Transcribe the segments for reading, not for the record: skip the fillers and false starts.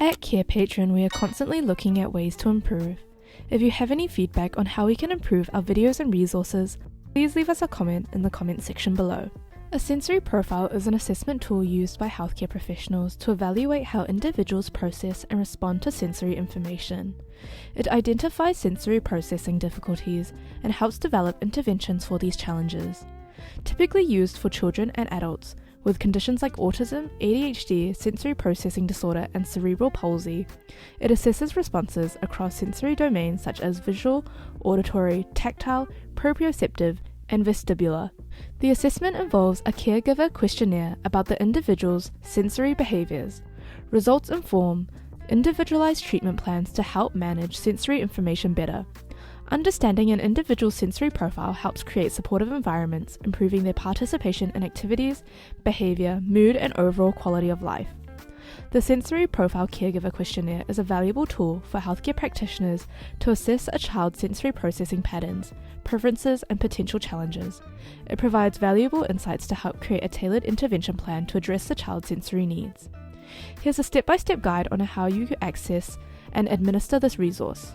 At Carepatron, we are constantly looking at ways to improve. If you have any feedback on how we can improve our videos and resources, please leave us a comment in the comment section below. A sensory profile is an assessment tool used by healthcare professionals to evaluate how individuals process and respond to sensory information. It identifies sensory processing difficulties and helps develop interventions for these challenges. Typically used for children and adults with conditions like autism, ADHD, sensory processing disorder, and cerebral palsy, it assesses responses across sensory domains such as visual, auditory, tactile, proprioceptive, and vestibular. The assessment involves a caregiver questionnaire about the individual's sensory behaviors. Results inform individualized treatment plans to help manage sensory information better. Understanding an individual's sensory profile helps create supportive environments, improving their participation in activities, behavior, mood, and overall quality of life. The Sensory Profile Caregiver Questionnaire is a valuable tool for healthcare practitioners to assess a child's sensory processing patterns, preferences, and potential challenges. It provides valuable insights to help create a tailored intervention plan to address the child's sensory needs. Here's a step-by-step guide on how you can access and administer this resource.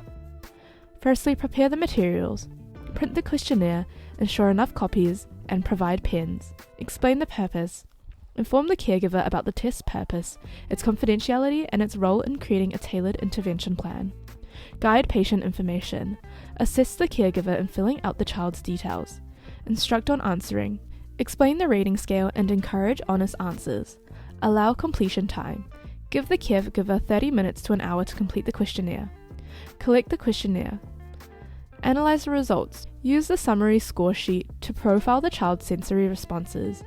Firstly, prepare the materials. Print the questionnaire, ensure enough copies, and provide pens. Explain the purpose. Inform the caregiver about the test's purpose, its confidentiality, and its role in creating a tailored intervention plan. Guide patient information. Assist the caregiver in filling out the child's details. Instruct on answering. Explain the rating scale and encourage honest answers. Allow completion time. Give the caregiver 30 minutes to an hour to complete the questionnaire. Collect the questionnaire. Analyze the results. Use the summary score sheet to profile the child's sensory responses.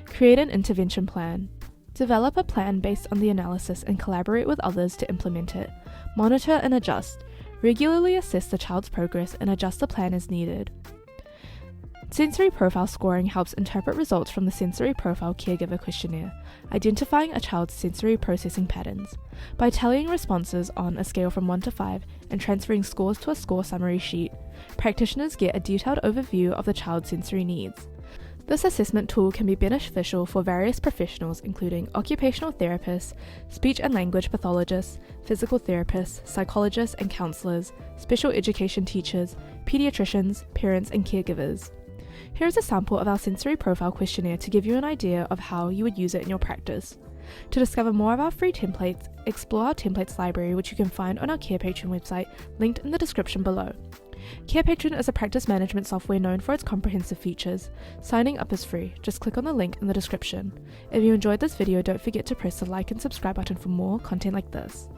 Create an intervention plan. Develop a plan based on the analysis and collaborate with others to implement it. Monitor and adjust. Regularly assess the child's progress and adjust the plan as needed. Sensory profile scoring helps interpret results from the Sensory Profile Caregiver Questionnaire, identifying a child's sensory processing patterns. By tallying responses on a scale from 1 to 5 and transferring scores to a score summary sheet, practitioners get a detailed overview of the child's sensory needs. This assessment tool can be beneficial for various professionals including occupational therapists, speech and language pathologists, physical therapists, psychologists and counselors, special education teachers, pediatricians, parents and caregivers. Here is a sample of our Sensory Profile Questionnaire to give you an idea of how you would use it in your practice. To discover more of our free templates, explore our templates library, which you can find on our Carepatron website, linked in the description below. Carepatron is a practice management software known for its comprehensive features. Signing up is free, just click on the link in the description. If you enjoyed this video, don't forget to press the like and subscribe button for more content like this.